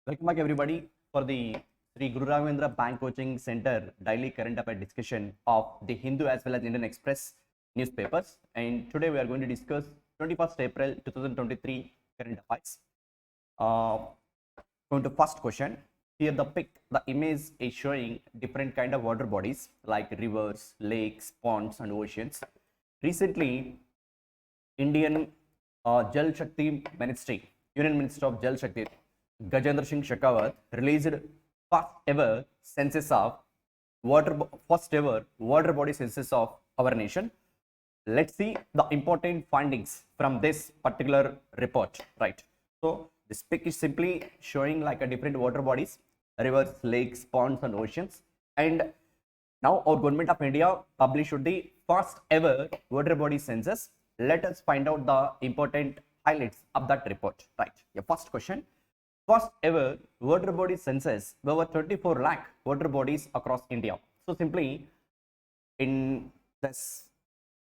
Welcome back everybody for the Sri Guru Raghavendra Bank Coaching Center daily current affair discussion of the Hindu as well as Indian Express newspapers. And today we are going to discuss 21st April 2023 current affairs. Going to first question. Here the image is showing different kind of water bodies like rivers, lakes, ponds and oceans. Recently, Indian Jal Shakti Ministry, Union Minister of Jal Shakti, Gajendra Singh Shekhawat released first ever census of first ever water body census of our nation. Let's see the important findings from this particular report, right? So this pic is simply showing like a different water bodies, rivers, lakes, ponds and oceans. And now our government of India published the first ever water body census. Let us find out the important highlights of that report, right? Your first question. First ever water body census, over 24 lakh water bodies across India. So simply in this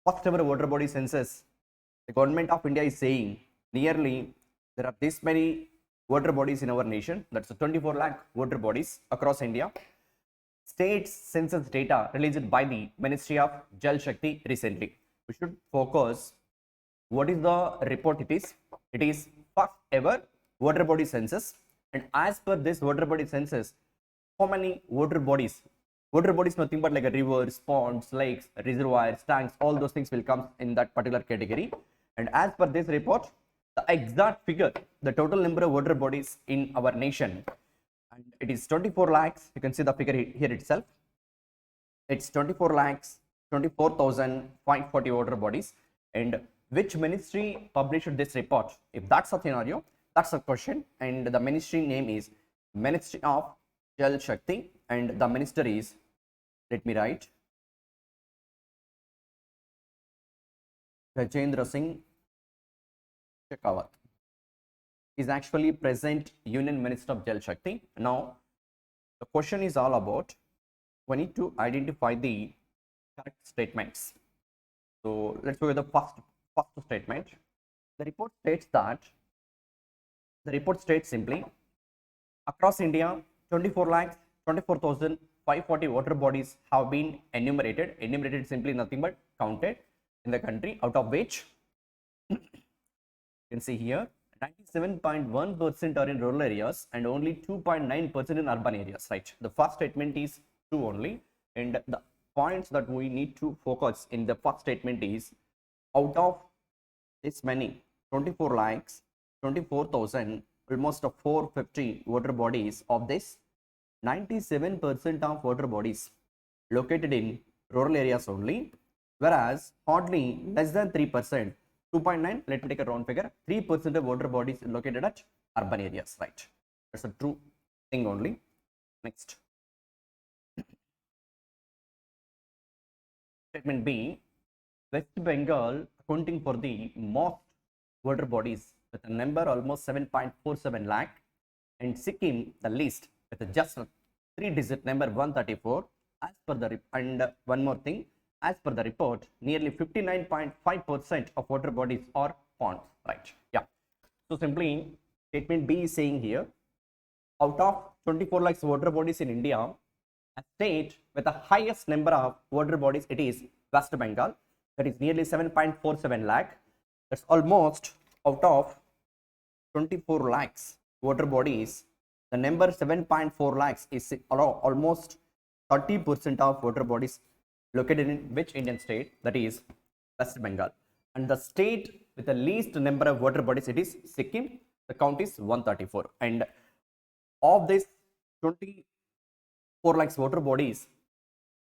first ever water body census, the government of India is saying nearly there are this many water bodies in our nation. That's 24 lakh water bodies across India. State census data released by the Ministry of Jal Shakti recently. We should focus what is the report it is. It is first ever water body census, and as per this water body census, how many water bodies nothing but like a rivers, ponds, lakes, reservoirs, tanks, all those things will come in that particular category. And as per this report, the exact figure, the total number of water bodies in our nation, and it is 24 lakhs. You can see the figure here itself. It's 24 lakhs 24,540 water bodies. And which ministry published this report? If that's a scenario, that's a question. And the ministry name is Ministry of Jal Shakti, and the minister is, let me write, Gajendra Singh Shekhawat is actually present Union Minister of Jal Shakti. Now the question is all about, we need to identify the correct statements. So let's go with the first statement. The report states simply, across India, 24,24,540 water bodies have been enumerated. Enumerated simply nothing but counted in the country, out of which you can see here 97.1% are in rural areas and only 2.9% in urban areas, right? The first statement is true only, and the points that we need to focus in the first statement is, out of this many 24 lakhs 24,000, almost 450 water bodies, of this 97% of water bodies located in rural areas only, whereas hardly less than 3%, 2.9, let me take a round figure, 3% of water bodies located at urban areas, right? That's a true thing only. Next. Statement B, West Bengal accounting for the most water bodies with a number almost 7.47 lakh, and Sikkim the least with a just 3-digit number 134. As per the and one more thing, as per the report, nearly 59.5% of water bodies are ponds, right? Yeah. So simply statement B is saying here, out of 24 lakhs water bodies in India, a state with the highest number of water bodies, it is West Bengal, that is nearly 7.47 lakh. That's almost out of 24 lakhs water bodies, the number 7.4 lakhs is almost 30% of water bodies located in which Indian state? That is West Bengal. And the state with the least number of water bodies, it is Sikkim. The count is 134. And of this 24 lakhs water bodies,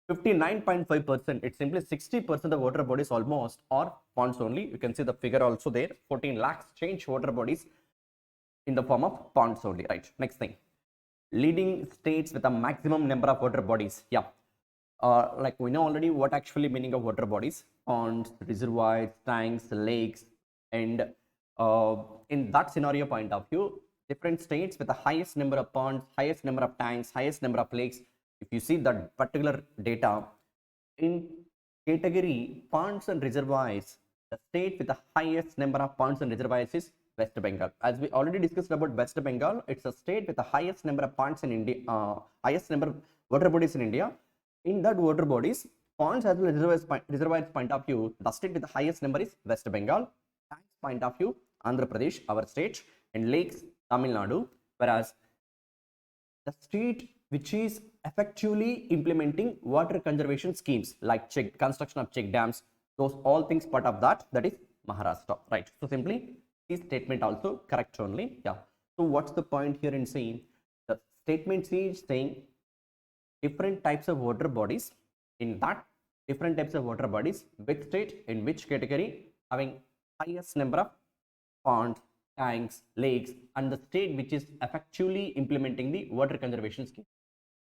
59.5%, it's simply 60% of water bodies almost are ponds only. You can see the figure also there, 14 lakhs change water bodies in the form of ponds only, right? Next thing, leading states with a maximum number of water bodies. Yeah, like we know already what actually meaning of water bodies: ponds, reservoirs, tanks, lakes. And in that scenario point of view, different states with the highest number of ponds, highest number of tanks, highest number of lakes, if you see that particular data in category ponds and reservoirs, the state with the highest number of ponds and reservoirs is West Bengal. As we already discussed about West Bengal, it's a state with the highest number of ponds in India, highest number of water bodies in India. In that water bodies, ponds as well as reservoirs point of view, the state with the highest number is West Bengal. Tanks point of view, Andhra Pradesh, our state, and lakes, Tamil Nadu. Whereas the state which is effectively implementing water conservation schemes like construction of check dams, those all things part of that is Maharashtra, right? So simply this statement also correct only. Yeah. So what's the point here in saying the statement is saying different types of water bodies, in that different types of water bodies, which state in which category having highest number of ponds, tanks, lakes, and the state which is effectively implementing the water conservation scheme.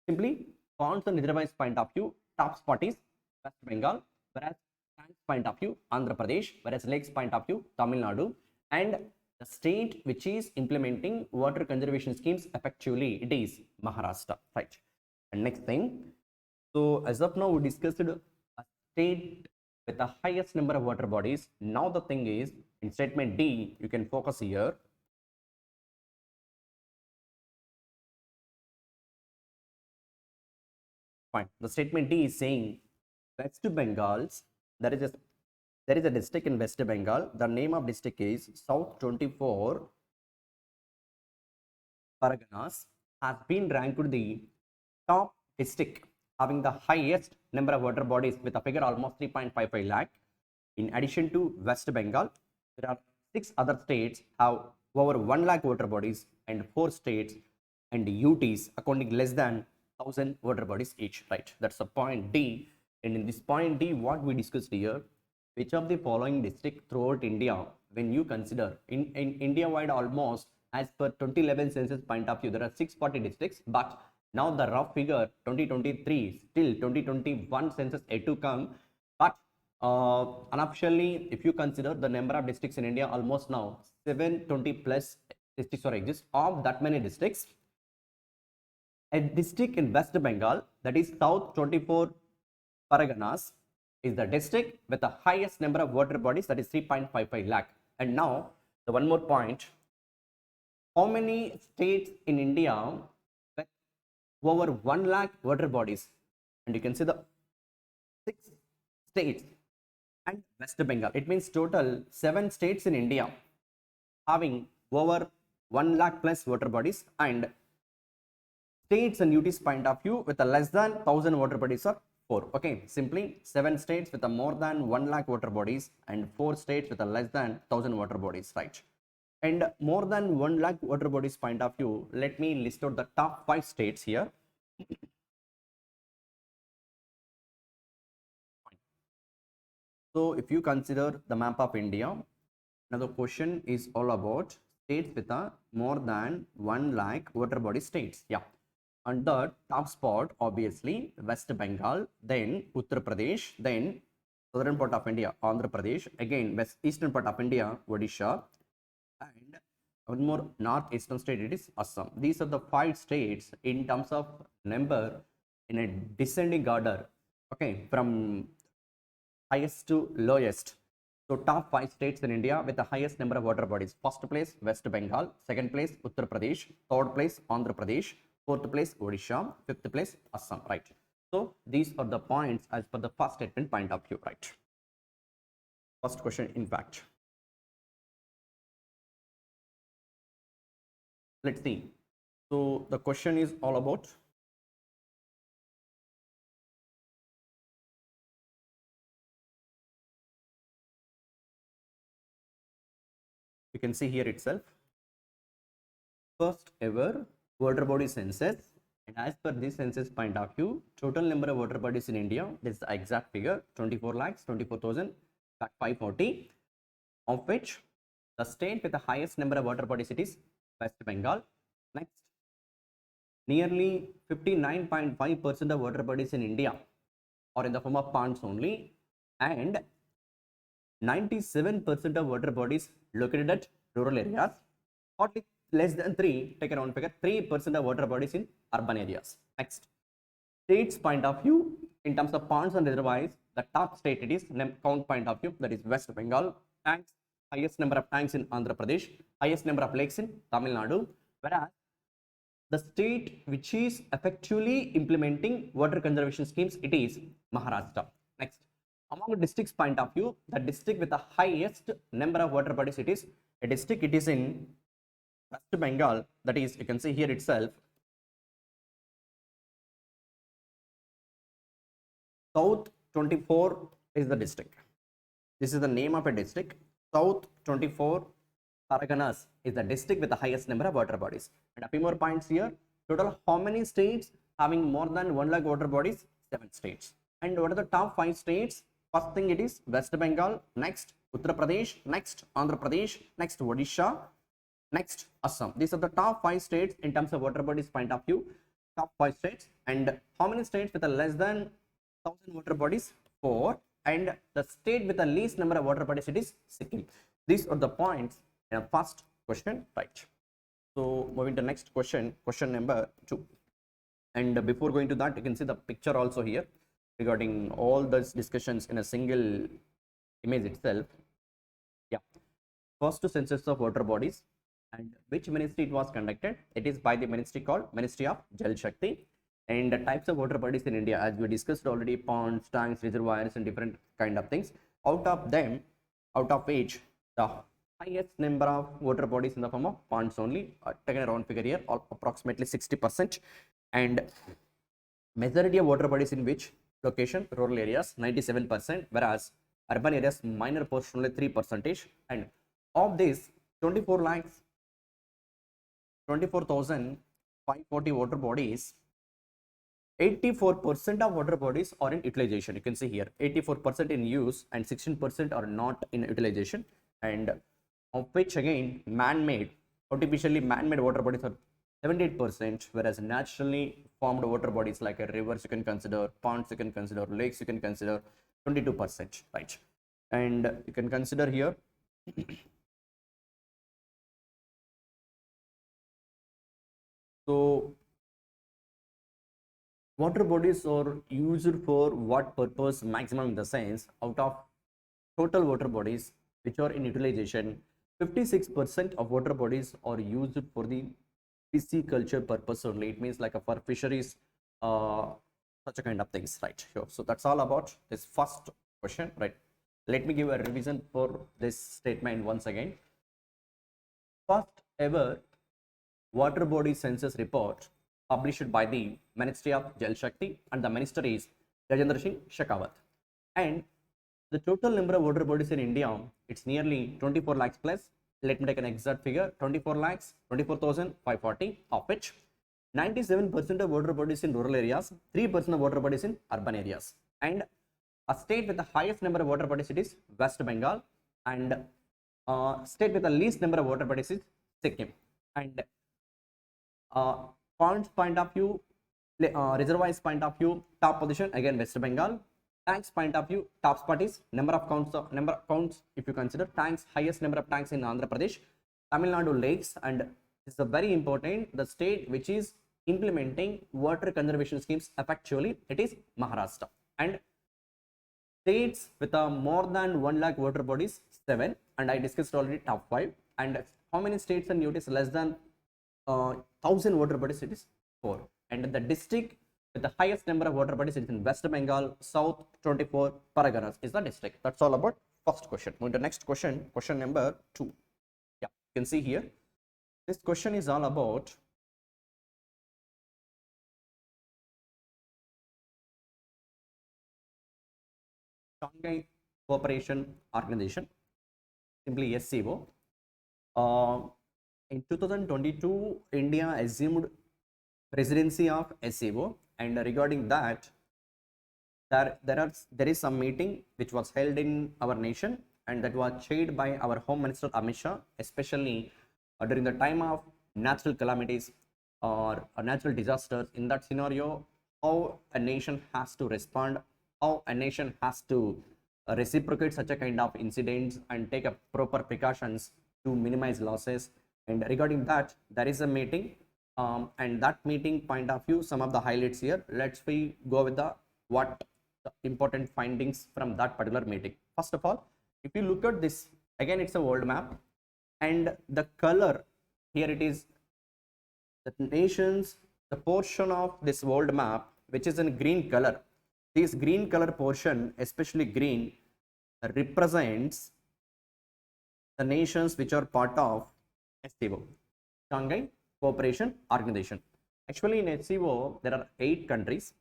Simply ponds and reservoirs point of view, top spot is West Bengal, whereas tanks point of view Andhra Pradesh, whereas lakes point of view Tamil Nadu, and the state which is implementing water conservation schemes effectively, it is Maharashtra, right? And next thing, so as of now we discussed a state with the highest number of water bodies. Now the thing is, in statement D, you can focus here. Fine. The statement D is saying West Bengal's, there is a district in West Bengal. The name of district is South 24 Parganas, has been ranked the top district having the highest number of water bodies with a figure almost 3.55 lakh. In addition to West Bengal, there are 6 other states have over 1 lakh water bodies, and 4 states and UTs accounting less than 1000 water bodies each, right? That's the point D. And in this point D, what we discussed here, which of the following district throughout India, when you consider in India wide, almost as per 2011 census point of view, there are 640 districts, but now the rough figure 2023, still 2021 census yet to come, but unofficially, if you consider the number of districts in India, almost now 720 plus districts are exist. Of that many districts, a district in West Bengal, that is South 24 Parganas, is the district with the highest number of water bodies, that is 3.55 lakh. And now the one more point, how many states in India with over 1 lakh water bodies? And you can see the 6 states and West Bengal. It means total 7 states in India having over 1 lakh plus water bodies, and states and UTs point of view with a less than 1000 water bodies are 4. Okay, simply 7 states with a more than 1 lakh water bodies and 4 states with a less than 1000 water bodies, right? And more than 1 lakh water bodies point of view, let me list out the top 5 states here. So if you consider the map of India, now the question is all about states with a more than 1 lakh water body states. Yeah. On the top spot, obviously, West Bengal, then Uttar Pradesh, then southern part of India, Andhra Pradesh, again eastern part of India, Odisha, and one more northeastern state, it is Assam. These are the 5 states in terms of number in a descending order, okay, from highest to lowest. So top 5 states in India with the highest number of water bodies. First place West Bengal, second place Uttar Pradesh, third place Andhra Pradesh, fourth place Odisha, fifth place Assam, right? So these are the points as per the first statement point of view, right? First question, in fact. Let's see. So the question is all about you can see here itself, first ever water body census, and as per this census point of view, total number of water bodies in India, this is the exact figure, 24 lakhs 24,540, of which the state with the highest number of water bodies, it is West Bengal. Next, nearly 59.5% of water bodies in India are in the form of ponds only, and 97% of water bodies located at rural areas, hardly less than 3, take a round figure, 3% of water bodies in urban areas. Next, states point of view, in terms of ponds and reservoirs, the top state, it is count point of view, that is West Bengal. Tanks highest number of tanks in Andhra Pradesh, highest number of lakes in Tamil Nadu, whereas the state which is effectively implementing water conservation schemes, it is Maharashtra. Next, among the districts point of view, the district with the highest number of water bodies, it is a district, it is in West Bengal, that is, you can see here itself, South 24 is the district. This is the name of a district. South 24 Paraganas is the district with the highest number of water bodies. And a few more points here. Total how many states having more than 1 lakh water bodies? 7 states. And what are the top 5 states? First thing, it is West Bengal, next Uttar Pradesh, next Andhra Pradesh, next Odisha, next Assam. These are the top 5 states in terms of water bodies point of view. Top 5 states. And how many states with a less than 1000 water bodies? 4. And the state with the least number of water bodies, it is Sikkim. These are the points in a first question, right? So moving to next question, question number 2. And before going to that, you can see the picture also here regarding all those discussions in a single image itself. Yeah, first census of water bodies, and which ministry it was conducted? It is by the ministry called Ministry of Jal Shakti. And the types of water bodies in India, as we discussed already, ponds, tanks, reservoirs, and different kind of things. Out of them, out of which the highest number of water bodies in the form of ponds only, taken a round figure here, approximately 60%. And majority of water bodies in which location? Rural areas, 97%, whereas urban areas, minor portion, only 3%. And of this, 24,540 water bodies, 84% of water bodies are in utilization. You can see here 84% in use and 16% are not in utilization, and of which again man-made, artificially man-made water bodies are 78%, whereas naturally formed water bodies like rivers you can consider, ponds you can consider, lakes you can consider, 22%, right? And you can consider here so water bodies are used for what purpose? Maximum, in the sense, out of total water bodies which are in utilization, 56% of water bodies are used for the pisciculture purpose only. It means like a for fisheries, such a kind of things, right? Sure. So that's all about this first question, right? Let me give a revision for this statement once again. First ever water body census report published by the Ministry of Jal Shakti, and the minister is Gajendra Singh Shekhawat. And the total number of water bodies in India, it's nearly 24 lakhs plus. Let me take an exact figure, 24 lakhs, 24,540, of which 97% of water bodies in rural areas, 3% of water bodies in urban areas. And a state with the highest number of water bodies, it is West Bengal, and state with the least number of water bodies is Sikkim. And ponds point of view, reservoirs point of view, top position again West Bengal. Tanks point of view, top spot is number of counts. If you consider tanks, highest number of tanks in Andhra Pradesh, Tamil Nadu lakes, and this is a very important, the state which is implementing water conservation schemes effectually, it is Maharashtra. And states with a more than 1 lakh water bodies, 7, and I discussed already top 5. And how many states and units less than 1000 water bodies, it is 4. And the district with the highest number of water bodies is in West Bengal, South 24 Paraganas is the district. That's all about first question. Moving to next question, question number 2. Yeah, you can see here. This question is all about Shanghai Cooperation Organization, simply SCO. In 2022, India assumed presidency of SCO, and regarding that, there is some meeting which was held in our nation, and that was chaired by our Home Minister Amit Shah, especially during the time of natural calamities or natural disasters. In that scenario, how a nation has to respond, how a nation has to reciprocate such a kind of incidents and take a proper precautions to minimize losses. And regarding that, there is a meeting, and that meeting point of view, some of the highlights here. Let's we go with the important findings from that particular meeting. First of all, if you look at this Again, it's a world map, and the color here it is the nations, the portion of this world map which is in green color. This green color portion, especially green, represents the nations which are part of SCO, Shanghai Cooperation Organization. Actually, in SCO there are 8 countries,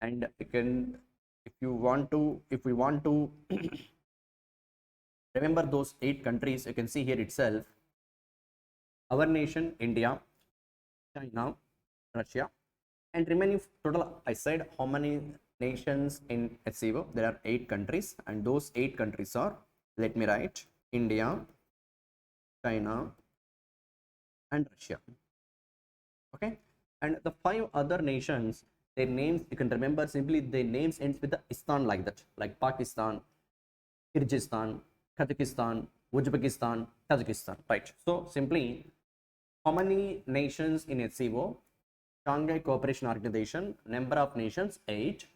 and you can, if we want to remember those 8 countries, you can see here itself. Our nation, India, China, Russia, and remaining total. I said how many nations in SCO? There are 8 countries, and those 8 countries are, let me write, India, China, and Russia. Okay, and the 5 other nations, their names you can remember simply. Their names ends with the istan, like that, like Pakistan, Kyrgyzstan, Kazakhstan, Uzbekistan, Tajikistan. Right. So simply, how many nations in SCO? Shanghai Cooperation Organization, number of nations 8,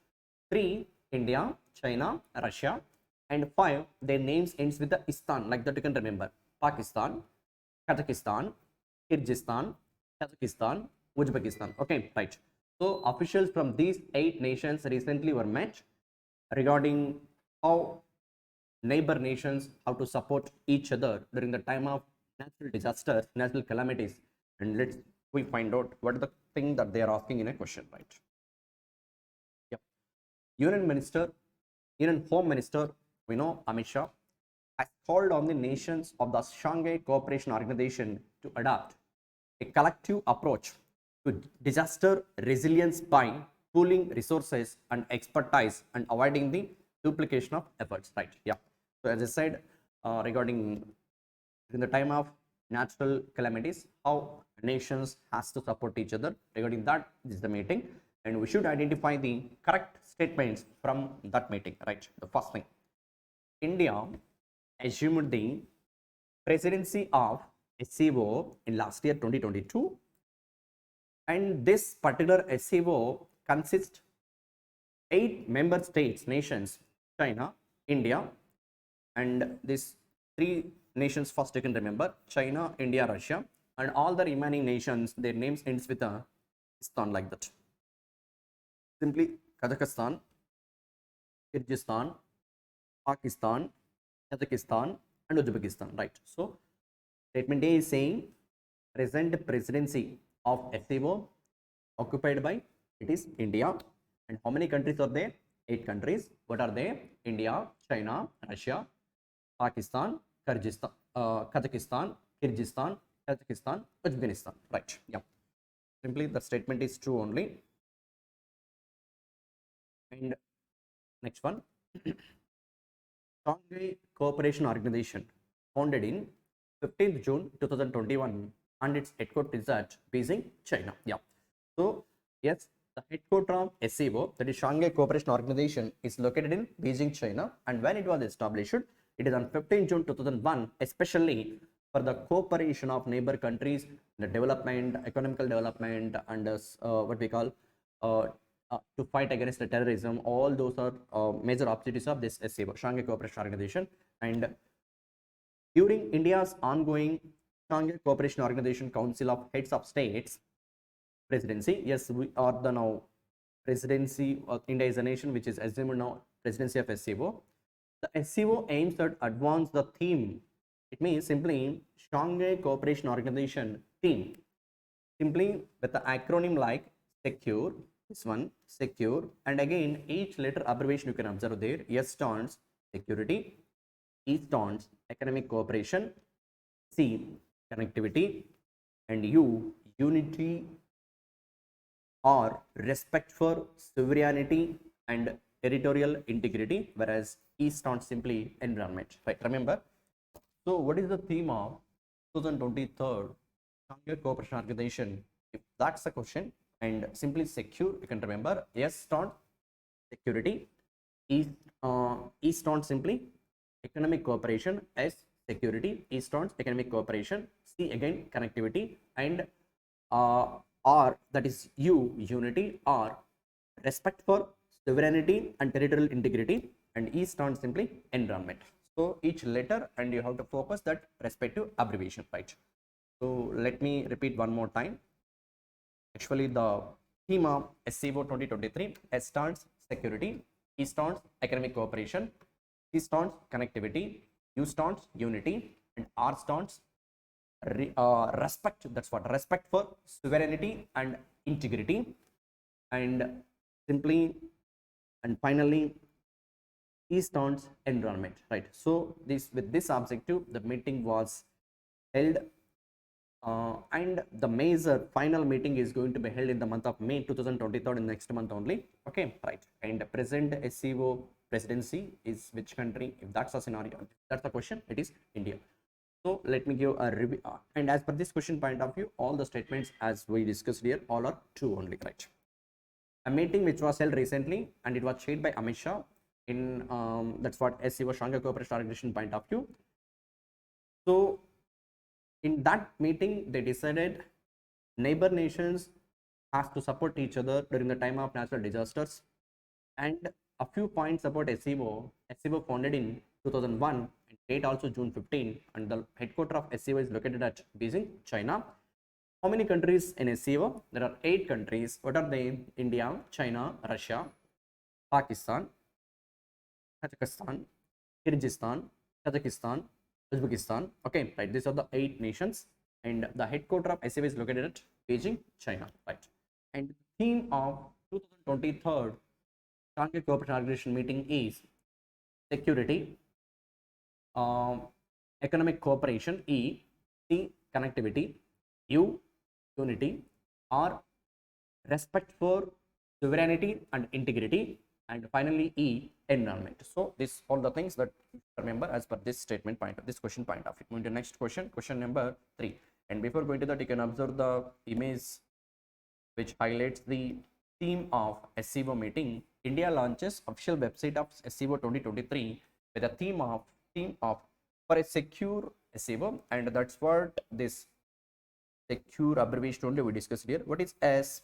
3 India, China, Russia, and 5 their names ends with the istan, like that you can remember. Pakistan, Kazakhstan, Kyrgyzstan, Tajikistan, Uzbekistan. Okay, right. So officials from these 8 nations recently were met regarding how neighbor nations have to support each other during the time of natural disasters, natural calamities, and we find out what is the thing that they are asking in a question, right? Yep. Union Home Minister, we know Amit Shah, has called on the nations of the Shanghai Cooperation Organization to adopt a collective approach to disaster resilience by pooling resources and expertise and avoiding the duplication of efforts, right? Yeah. So as I said, regarding in the time of natural calamities, how nations has to support each other. Regarding that, this is the meeting, and we should identify the correct statements from that meeting, right? The first thing, India assumed the presidency of SCO in last year 2022, and this particular SCO consists 8 member states, nations, China, India, and these 3 nations first you can remember, China, India, Russia, and all the remaining nations, their names ends with a istan, like that. Simply Kazakhstan, Kyrgyzstan, Pakistan, Kazakhstan, and Uzbekistan, right? So statement A is saying present presidency of SCO occupied by, it is India, and how many countries are there? 8 countries. What are they? India, China, Russia, Pakistan, Kazakhstan, Kyrgyzstan, Tajikistan, Uzbekistan. Right. Yeah. Simply the statement is true only. And next one, Shanghai Cooperation Organization, founded in 15th June 2021, and its headquarters is at Beijing, China. Yeah. So yes, the headquarters of SCO, that is Shanghai Cooperation Organization, is located in Beijing, China, and when it was established, it is on 15 June 2001, especially for the cooperation of neighbor countries, the development, economical development, and what we call to fight against the terrorism. All those are major objectives of this SCO, Shanghai Cooperation Organization. And during India's ongoing Shanghai Cooperation Organization Council of Heads of States presidency, yes, we are the now presidency of India is a nation which is assumed now presidency of SCO. The SCO aims at advance the theme. It means simply Shanghai Cooperation Organization theme. Simply with the acronym like secure, this one secure, and again each letter abbreviation you can observe there. S stands security, E stands economic cooperation, C connectivity, and U unity or respect for sovereignty and territorial integrity, whereas E stands simply environment. Right? Remember. So, what is the theme of 2023 Shanghai Cooperation Organization? If that's the question, and simply secure, you can remember. S stands security, E stands simply economic cooperation, S security, E stands economic cooperation, C again connectivity, and R, that is U unity, or respect for sovereignty and territorial integrity, and E stands simply environment. So each letter, and you have to focus that respective abbreviation, right? So let me repeat one more time. Actually, the theme of SCO 2023, S stands security, E stands economic cooperation, C stands connectivity, U stands unity, and R stands respect. That's what, respect for sovereignty and integrity, and simply, and finally, E stands environment, right? So this, with this objective, the meeting was held, and the major final meeting is going to be held in the month of May 2023, in next month only. Okay, right. And the present SCO presidency is which country? If that's a scenario, that's the question, it is India. So let me give a review, and as per this question point of view, all the statements as we discussed here, all are true only, right? A meeting which was held recently, and it was chaired by Amit Shah in that's what SCO Shanghai Cooperation Organization point of view. So in that meeting, they decided neighbor nations has to support each other during the time of natural disasters, and a few points about SCO. SCO founded in 2001, and date also June 15, and the headquarters of SCO is located at Beijing, China. How many countries in SCO? There are 8 countries. What are they? India, China, Russia, Pakistan, Kazakhstan, Kyrgyzstan, Tajikistan, Uzbekistan. Okay, right. These are the 8 nations, and the headquarters of SCO is located at Beijing, China. Right. And the theme of 2023 Shanghai Cooperation Organization meeting is security, economic cooperation, E, C, connectivity, U, unity, R, respect for sovereignty and integrity, and finally E, environment. So these all the things that you remember as per this statement point of this question point of view. Moving to next question, question number 3. And before going to that, you can observe the image which highlights the theme of SCO meeting. India launches official website of SCO 2023 with a theme of for a secure SCO, and that's what this secure abbreviation only we discussed here. What is S?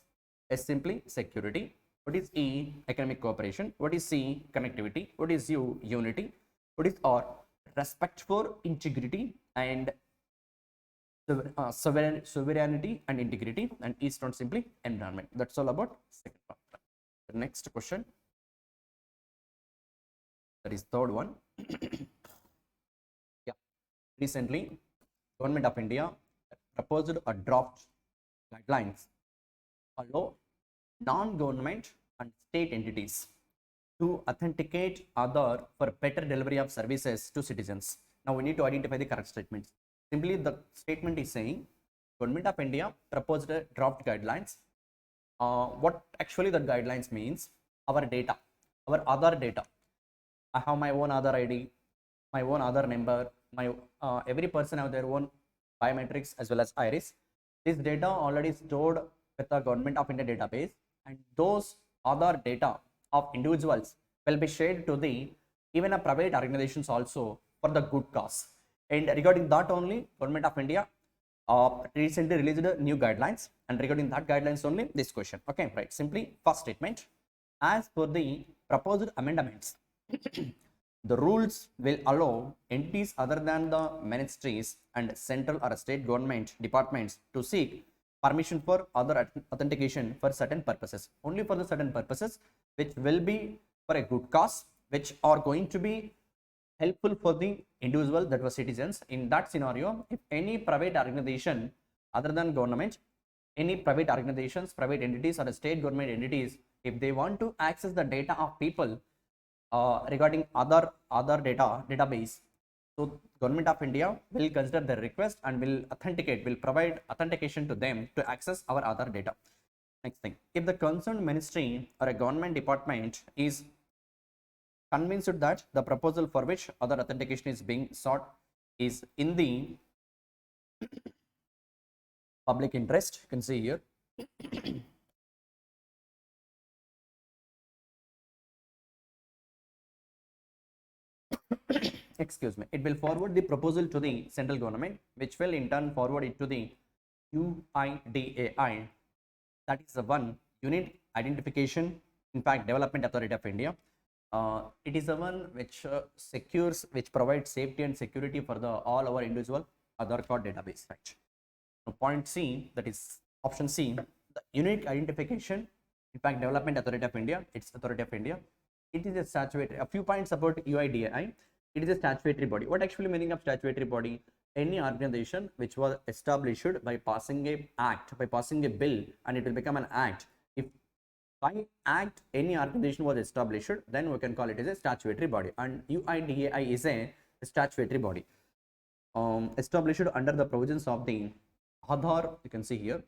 S simply security. What is E? Economic cooperation. What is C? Connectivity. What is U? Unity. What is R? Respect for integrity and sovereignty and integrity, and E stands simply environment. That's all about second part. The next question, that is third one. Yeah, recently Government of India proposed a draft guidelines allow non-government and state entities to authenticate Aadhaar for better delivery of services to citizens. Now we need to identify the correct statements. Simply the statement is saying Government of India proposed a draft guidelines. What actually that guidelines means, our data, our Aadhaar data. I have my own Aadhaar ID, my own Aadhaar number, my every person have their own biometrics as well as iris. This data already stored with the Government of India database, and those Aadhaar data of individuals will be shared to the even a private organizations also for the good cause. And regarding that only, Government of India recently released new guidelines, and regarding that guidelines only this question. Okay, right. Simply first statement, as per the proposed amendments, the rules will allow entities other than the ministries and central or state government departments to seek permission for other authentication for certain purposes, only for the certain purposes which will be for a good cause, which are going to be helpful for the individual, that was citizens. In that scenario, if any private organization other than government, any private organizations, private entities or state government entities, if they want to access the data of people regarding other database, so Government of India will consider the request and will provide authentication to them to access our Aadhaar data. Next thing, if the concerned ministry or a government department is convinced that the proposal for which other authentication is being sought is in the public interest, you can see here. Excuse me, it will forward the proposal to the central government, which will in turn forward it to the UIDAI, that is the one Unit Identification, in fact Development Authority of India. It is the one which secures, which provides safety and security for the all our individual Aadhaar card database, right? Now, point C, that is option C, the Unique Identification Impact Development Authority of India. It's Authority of India. It is a statutory. A few points about UIDAI. It is a statutory body. What actually meaning of statutory body? Any organization which was established by passing a act, by passing a bill, and it will become an act. If by act any organization was established, then we can call it as a statutory body. And UIDAI is a statutory body established under the provisions of the Aadhaar. You can see here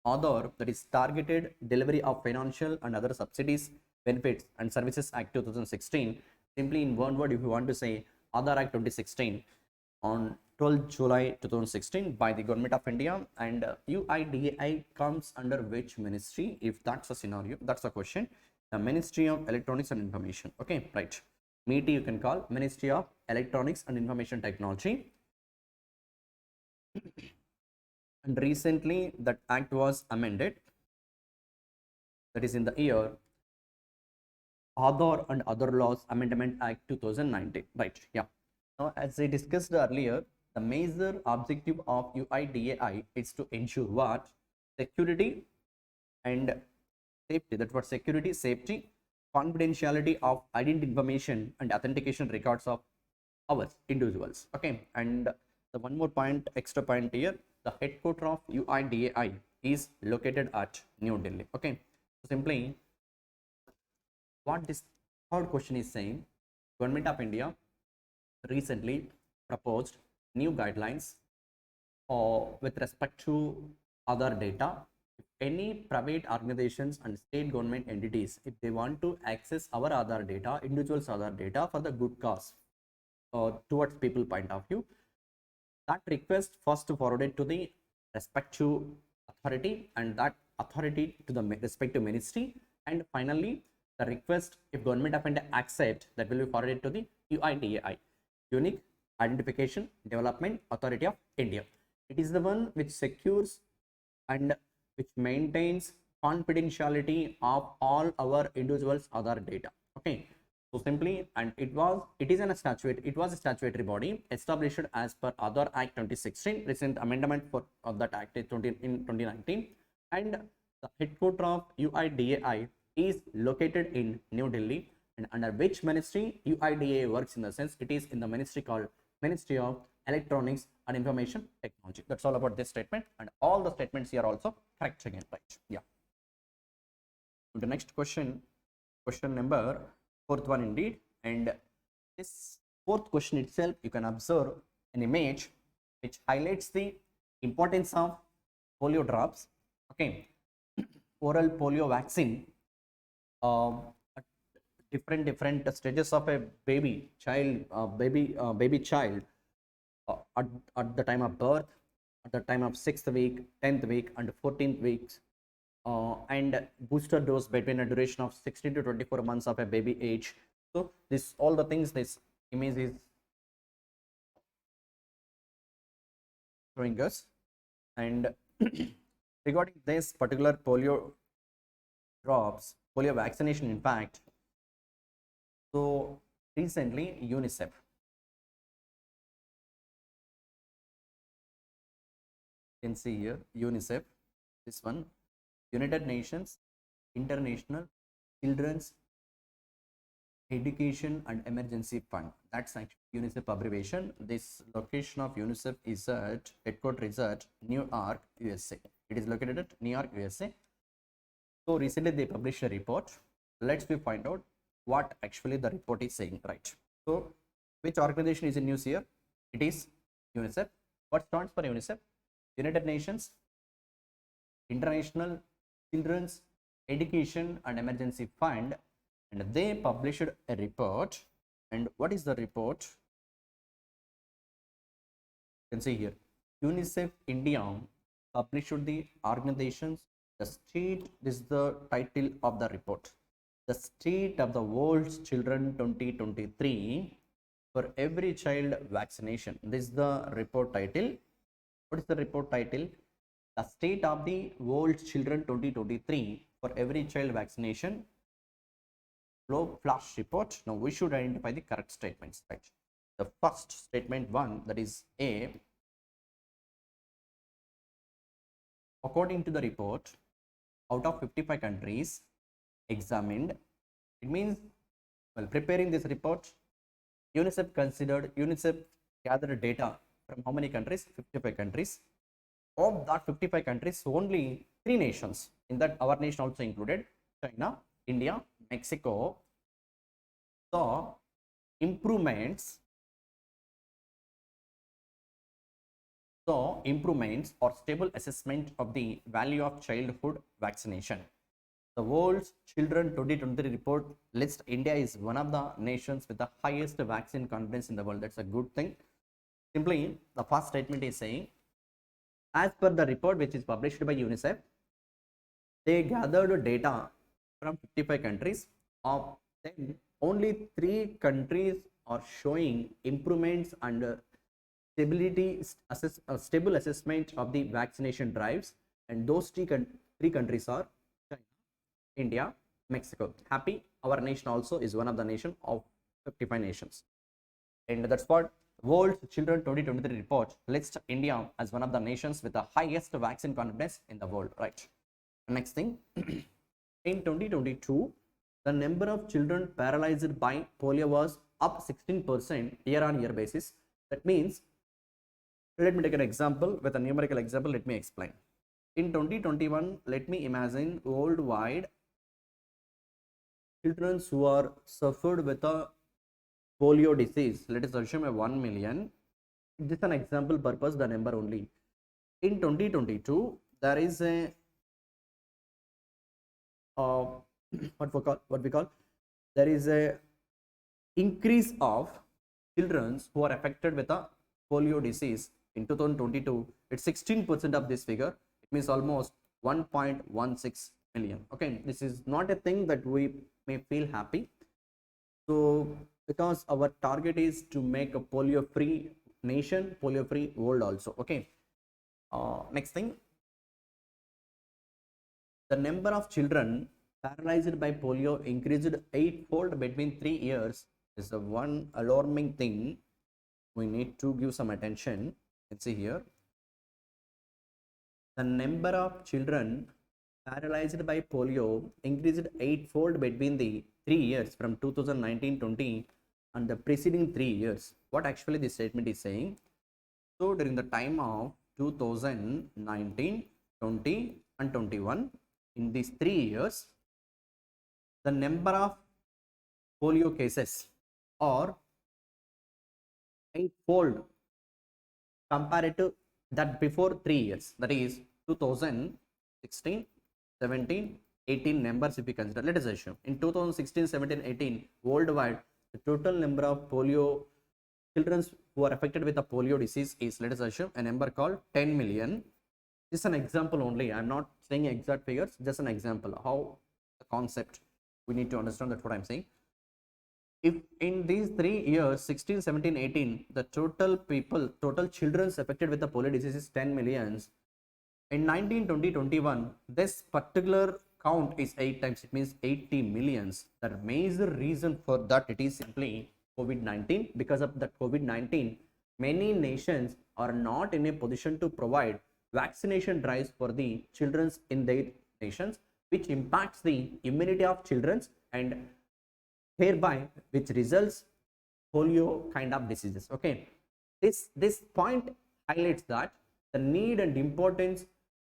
Aadhaar, that is Targeted Delivery of Financial and Other Subsidies, Benefits and Services Act 2016. Simply in one word, if you want to say Aadhaar Act 2016 on 12 July 2016 by the Government of India. And UIDAI comes under which ministry? If that's a scenario, that's a question. The Ministry of Electronics and Information. Okay, right. METI you can call Ministry of Electronics and Information Technology. And recently that act was amended, that is in the year Aadhaar and Other Laws Amendment Act 2019, right? Yeah. Now, as I discussed earlier, the major objective of UIDAI is to ensure what? Security and safety. That's what security, safety, confidentiality of identity information and authentication records of our individuals. Okay. And the one more point, extra point here, the headquarters of UIDAI is located at New Delhi. Okay. So simply what this third question is saying, Government of India recently proposed new guidelines with respect to other data. If any private organizations and state government entities, if they want to access our other data, individuals other data for the good cause towards people point of view, that request first forwarded to the respective authority, and that authority to the respective ministry, and finally the request, if Government of India accept, that will be forwarded to the UIDAI, Unique Identification Development Authority of India. It is the one which secures and which maintains confidentiality of all our individuals other data. Okay. So simply, and it was a statutory body established as per Aadhaar Act 2016, recent amendment for of that act in 2019, and the headquarters of UIDAI is located in New Delhi. And under which ministry UIDAI works, in the sense it is in the ministry called Ministry of Electronics and Information Technology. That's all about this statement, and all the statements here also correct again, right? Yeah. The next question, question number fourth one indeed, and this fourth question itself, you can observe an image which highlights the importance of polio drops. Okay, oral polio vaccine at different stages of a baby child, baby child at the time of birth, at the time of 6th week, 10th week, and 14th weeks. And booster dose between a duration of 16 to 24 months of a baby age. So this all the things this image is showing us. And regarding this particular polio drops, polio vaccination, in fact, so recently UNICEF, you can see here UNICEF, this one, United Nations International Children's Education and Emergency Fund. That's actually UNICEF abbreviation. This location of UNICEF is at headquarters is at New York, USA. It is located at New York, USA. So recently they published a report. Let's find out what actually the report is saying, right? So which organization is in news here? It is UNICEF. What stands for UNICEF? United Nations International Children's Education and Emergency Fund, and they published a report. And what is the report? You can see here UNICEF India published the organizations, the state, this is the title of the report, the state of the world's children 2023 for every child vaccination. This is the report title. What is the report title? The state of the world's children 2023 for every child vaccination. flash report. Now we should identify the correct statements, right? The first statement one, that is A. According to the report, out of 55 countries examined, it means while preparing this report, UNICEF gathered data from how many countries? 55 countries. Of that 55 countries, only 3 nations, in that our nation also included, China, India, Mexico, saw improvements or stable assessment of the value of childhood vaccination. The World's Children 2023 report lists India is one of the nations with the highest vaccine confidence in the world. That's a good thing. Simply, the first statement is saying, as per the report which is published by UNICEF, they gathered data from 55 countries. Of them, only 3 countries are showing improvements and stable assessment of the vaccination drives, and those 3 countries are China, India, Mexico. Happy, our nation also is one of the nation of 55 nations, and that's what World Children 2023 report lists India as one of the nations with the highest vaccine confidence in the world, right? Next thing, in 2022, the number of children paralyzed by polio was up 16% year-on-year basis. That means, let me take an example with a numerical example. Let me explain. In 2021, let me imagine worldwide children who are suffered with a polio disease. Let us assume a 1 million. Just an example purpose, the number only. In 2022, there is a what we call there is a increase of children who are affected with a polio disease. In 2022, it's 16% of this figure. It means almost 1.16 million. Okay, this is not a thing that we may feel happy. So because our target is to make a polio free nation, polio free world also. Okay, next thing, the number of children paralyzed by polio increased 8-fold between 3 years. Is the one alarming thing we need to give some attention. Let's see here. The number of children paralyzed by polio increased 8-fold between the 3 years from 2019-20 and the preceding 3 years. What actually this statement is saying? So during the time of 2019, 20 and 21, in these 3 years, the number of polio cases are 8-fold compared to that before 3 years. That is 2016, 17, 18 numbers if we consider. Let us assume in 2016, 17, 18 worldwide, the total number of polio children who are affected with a polio disease is, let us assume, a number called 10 million. This is an example only. I'm not saying exact figures, just an example how the concept we need to understand. That's what I'm saying. If in these 3 years, 16, 17, 18, the total children affected with the polio disease is 10 millions. In 19, 20, 21, this particular count is 8 times. It means 80 millions. The major reason for that, it is simply COVID-19. Because of the COVID-19, many nations are not in a position to provide vaccination drives for the children in their nations, which impacts the immunity of children and hereby which results polio kind of diseases. Okay, this point highlights that the need and importance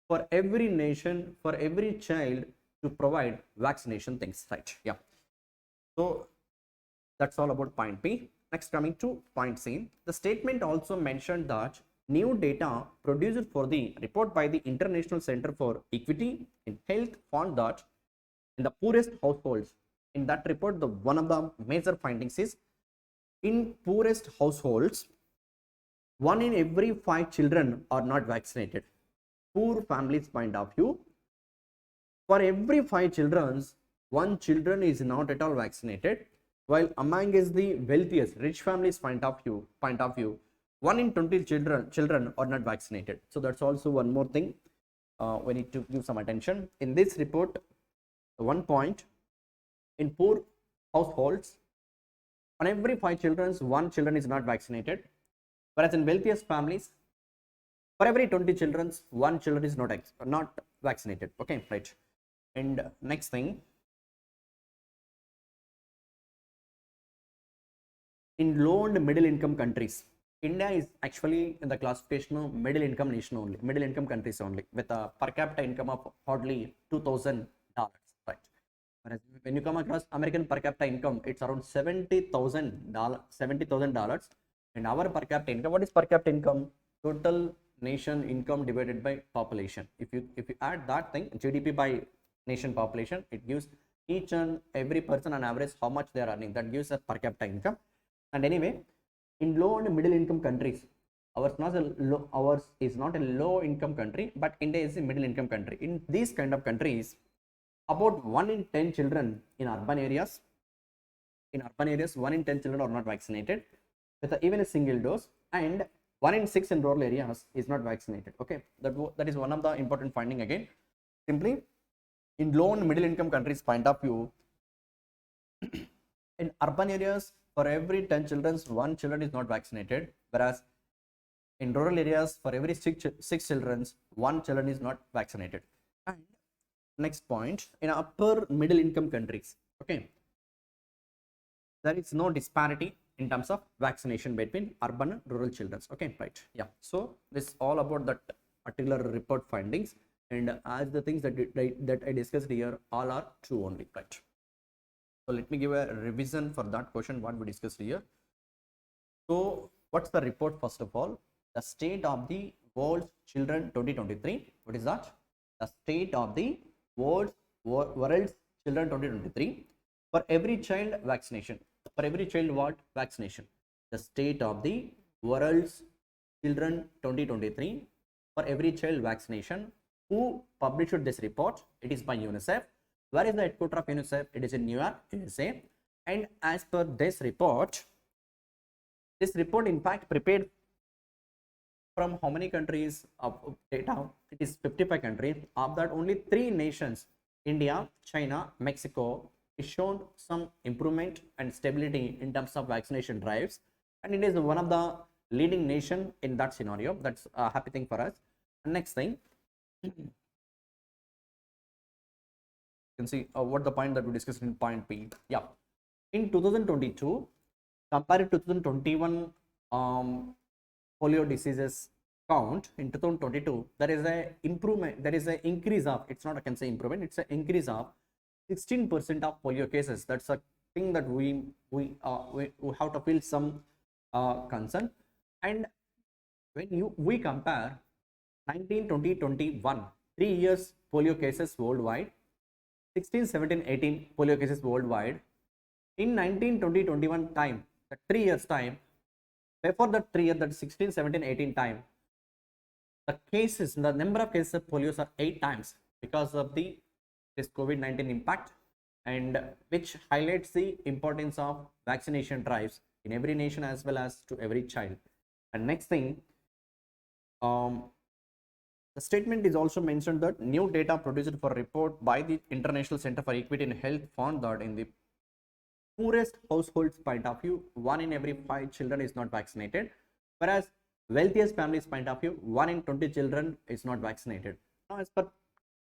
for every nation, for every child, to provide vaccination things, right? Yeah, so that's all about point B. Next, coming to point C, the statement also mentioned that new data produced for the report by the International Center for Equity in Health found that in the poorest households, in that report, the one of the major findings is, in poorest households, 1 in every 5 children are not vaccinated. Poor families point of view, for every 5 children, 1 children is not at all vaccinated, while among is the wealthiest rich families point of view, 1 in 20 children are not vaccinated. So that's also one more thing we need to give some attention. In this report, one point, in poor households, on every 5 children, 1 child is not vaccinated. Whereas in wealthiest families, for every 20 children, 1 child is not vaccinated. Okay, right. And next thing, in low and middle income countries, India is actually in the classification of middle income nation only, middle income countries only, with a per capita income of hardly $2,000, right? Whereas when you come across American per capita income, it's around $70,000, and our per capita income, what is per capita income? Total nation income divided by population. If you add that thing, GDP by nation population, it gives each and every person on average how much they are earning. That gives a per capita income. And anyway, in low and middle income countries, ours is not a low income country, but India is a middle income country. In these kind of countries, about 1 in 10 children in urban areas, 1 in 10 children are not vaccinated with even a single dose, and 1 in 6 in rural areas is not vaccinated. Okay, that is one of the important finding again. Simply, in low and middle income countries point of view, in urban areas, for every 10 children, 1 child is not vaccinated, whereas in rural areas, for every six children, 1 child is not vaccinated. And next point, in upper middle income countries, okay, there is no disparity in terms of vaccination between urban and rural children. Okay, right. Yeah. So this is all about that particular report findings, and as the things that I discussed here, all are true only, right? So let me give a revision for that question what we discussed here. So what's the report? First of all, the state of the world's children 2023. What is that? The state of the world's children 2023. For every child, vaccination. For every child, what? Vaccination. The state of the world's children 2023. For every child, vaccination. Who published this report? It is by UNICEF. Where is the headquarters of UNICEF? It is in New York, USA. And as per this report in fact prepared from how many countries of data? It is 55 countries. Of that, only 3 nations, India, China, Mexico, is shown some improvement and stability in terms of vaccination drives, and it is one of the leading nation in that scenario. That's a happy thing for us. Next thing, you can see what the point that we discussed in point B. Yeah, in 2022 compared to 2021 polio diseases count in 2022, there is a improvement, there is an increase of, it's not I can say improvement, it's an increase of 16% of polio cases. That's a thing that we have to feel some concern. And when we compare 19, 20, 21, 3 years polio cases worldwide, 16, 17, 18 polio cases worldwide, in 19, 20, 21 time, the 3 years time, before that 3 years, that 16, 17, 18 time, the number of cases of polio are 8 times because of this COVID-19 impact, and which highlights the importance of vaccination drives in every nation as well as to every child. And next thing, the statement is also mentioned that new data produced for report by the International Center for Equity in Health found that in the poorest households point of view, 1 in every 5 children is not vaccinated, whereas wealthiest families point of view, 1 in 20 children is not vaccinated. Now, as per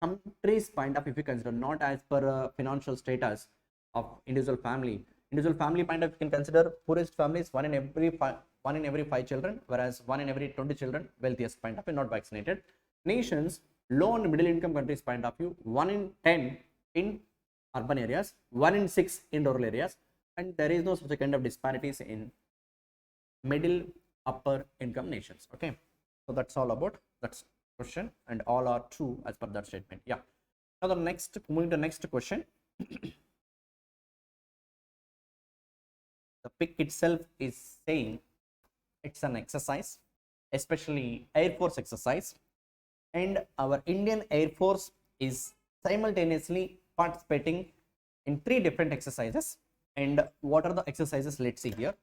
country's point of view, if you consider, not as per financial status of individual family point of view, you can consider poorest families 1 in every 5 children, whereas 1 in every 20 children, wealthiest point of view, not vaccinated. Nations, low and middle income countries point of view, 1 in 10 in urban areas, 1 in 6 in rural areas, and there is no such kind of disparities in middle upper income nations. Okay, so that's all about that question, and all are true as per that statement. Yeah, now moving to the next question. The pic itself is saying it's an exercise, especially Air Force exercise, and our Indian Air Force is simultaneously participating in 3 different exercises. And what are the exercises? Let's see here.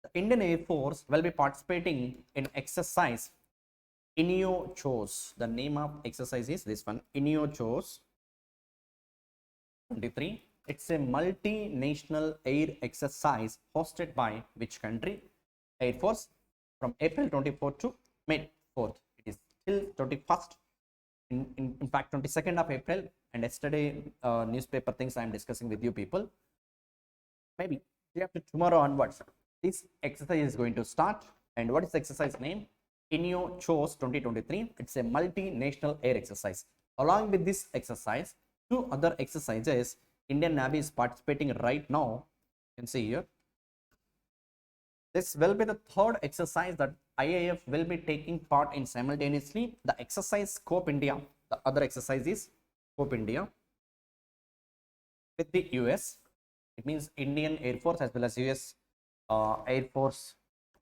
The Indian Air Force will be participating in exercise Inio Chos. The name of exercise is this one, Inio Chos 23. It's a multinational air exercise hosted by which country? Air Force, from April 24th to May 4th. It is till 21st. In fact, 22nd of April. And yesterday, newspaper things I am discussing with you people. Maybe day after tomorrow onwards, this exercise is going to start. And what is the exercise name? INEO chose 2023. It's a multinational air exercise. Along with this exercise, two other exercises Indian Navy is participating right now. You can see here. This will be the third exercise that IAF will be taking part in simultaneously. The exercise Scope India, the other exercise is Scope India with the US. It means Indian Air Force as well as US Air Force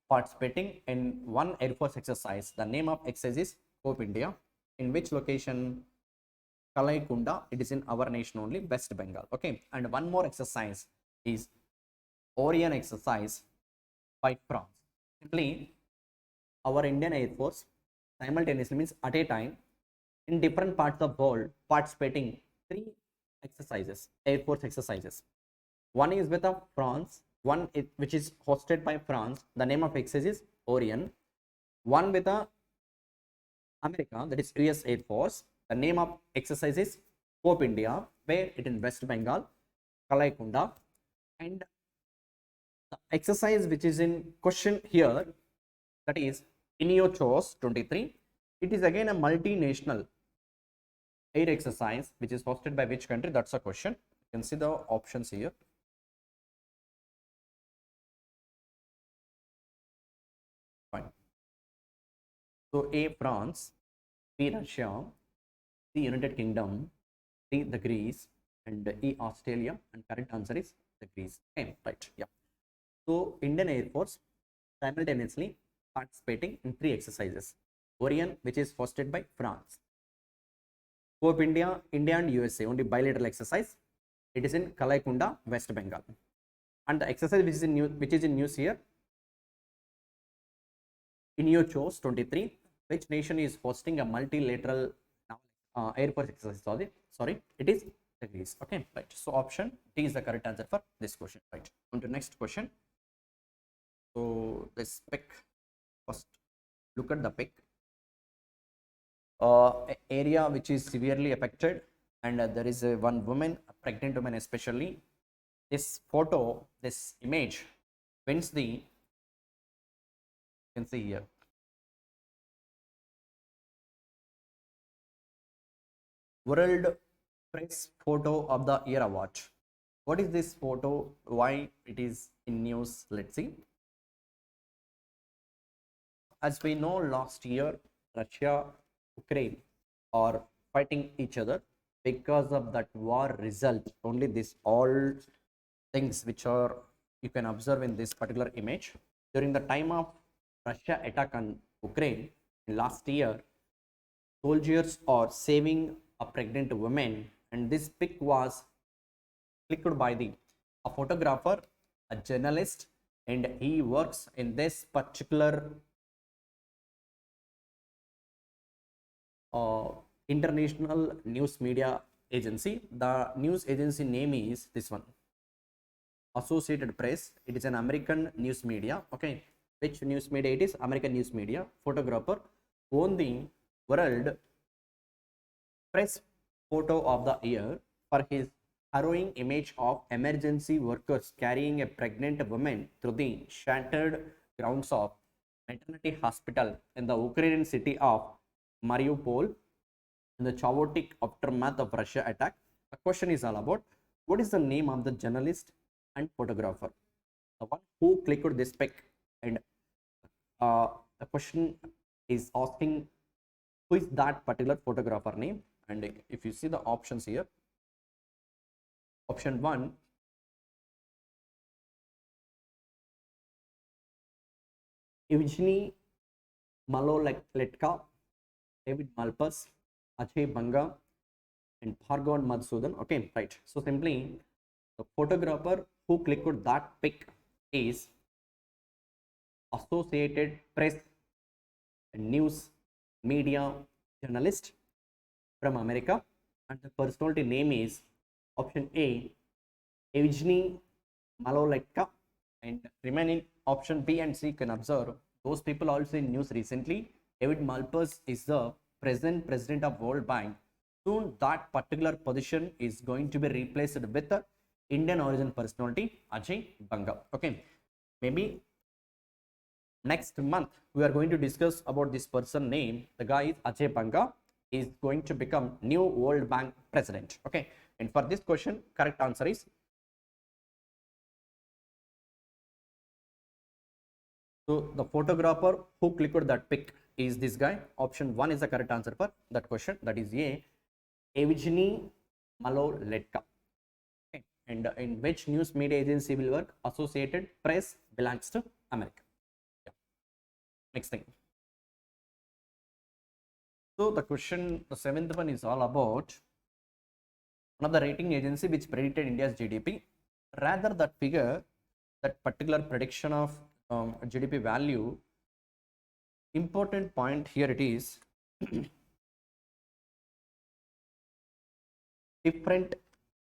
participating in one Air Force exercise. The name of exercise is Scope India. In which location? Kalaikunda. It is in our nation only, West Bengal. Okay. And one more exercise is Orion exercise by France. Simply, our Indian Air Force simultaneously, means at a time, in different parts of the world, participating three exercises, Air Force exercises. One is with France, one which is hosted by France. The name of exercise is Orion. One with America, that is US Air Force. The name of exercise is Scope India, where it in West Bengal, Kalaikunda. And the exercise which is in question here, that is INEO chose 23. It is again a multinational air exercise which is hosted by which country? That's a question. You can see the options here. Fine. So A, France, B, Russia, C, United Kingdom, D, the Greece, and E, Australia. And correct answer is the Greece. Okay, right. Yeah. So Indian Air Force simultaneously participating in three exercises. Orion, which is hosted by France. Scope India, India and USA, only bilateral exercise. It is in Kalaikunda, West Bengal. And the exercise which is in news here, INEO chose 23. Which nation is hosting a multilateral Air Force exercise? Sorry, it is the Greece. Okay, right. So option D is the correct answer for this question. Right. On to next question. So let's pick first. Look at the pick. Area which is severely affected, and there is one woman, a pregnant woman especially. This photo, this image wins the, you can see here, World Press Photo of the Year Award. What is this photo? Why it is in news? Let's see. As we know, last year Russia, Ukraine are fighting each other. Because of that war result, only this all things which are you can observe in this particular image. During the time of Russia attack on Ukraine last year, soldiers are saving a pregnant woman, and this pic was clicked by a photographer, a journalist, and he works in this particular international news media agency. The news agency name is this one, Associated Press. It is an American news media. Okay, which news media it is? American news media. Photographer won the World Press Photo of the Year for his harrowing image of emergency workers carrying a pregnant woman through the shattered grounds of maternity hospital in the Ukrainian city of Mariupol in the chaotic aftermath of Russia attack. The question is all about what is the name of the journalist and photographer, the one who clicked this pic, and the question is asking who is that particular photographer name. And if you see the options here, option 1, Evgeny Maloletka, David Malpass, Ajay Banga, and Bhargav Madhusudan. Okay, right. So simply the photographer who clicked that pic is Associated Press news media journalist from America, and the personality name is option A, Evgeny Maloletka, and remaining option B and C can observe those people also in news recently. David Malpass is the present president of World Bank. Soon that particular position is going to be replaced with the Indian origin personality Ajay Banga. Okay, maybe next month we are going to discuss about this person name. The guy is Ajay Banga, is going to become new World Bank president. Okay, and for this question, correct answer is, so the photographer who clicked that pic is this guy. Option 1 is the correct answer for that question. That is A. Evgeny Maloletka. Okay. And in which news media agency will work? Associated Press belongs to America. Yeah. Next thing. So the question, the seventh one is all about one of the rating agency which predicted India's GDP. Rather that figure, that particular prediction of GDP value, important point here it is different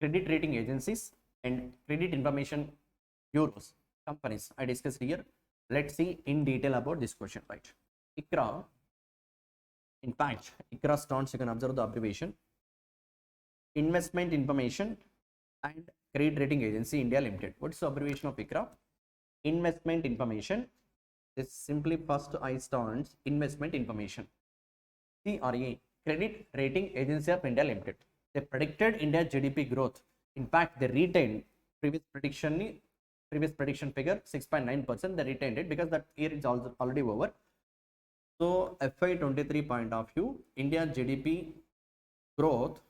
credit rating agencies and credit information bureaus companies I discussed here. Let's see in detail about this question, right? ICRA, in fact, ICRA stands, you can observe the abbreviation, Investment Information and Credit Rating Agency India Limited. What's the abbreviation of ICRA? Investment Information. This simply first I stands Investment Information. CRA, Credit Rating Agency of India Limited. They predicted India's GDP growth. In fact, they retained previous prediction figure 6.9%. They retained it because that year is also already over. So FY23 point of view, India's GDP growth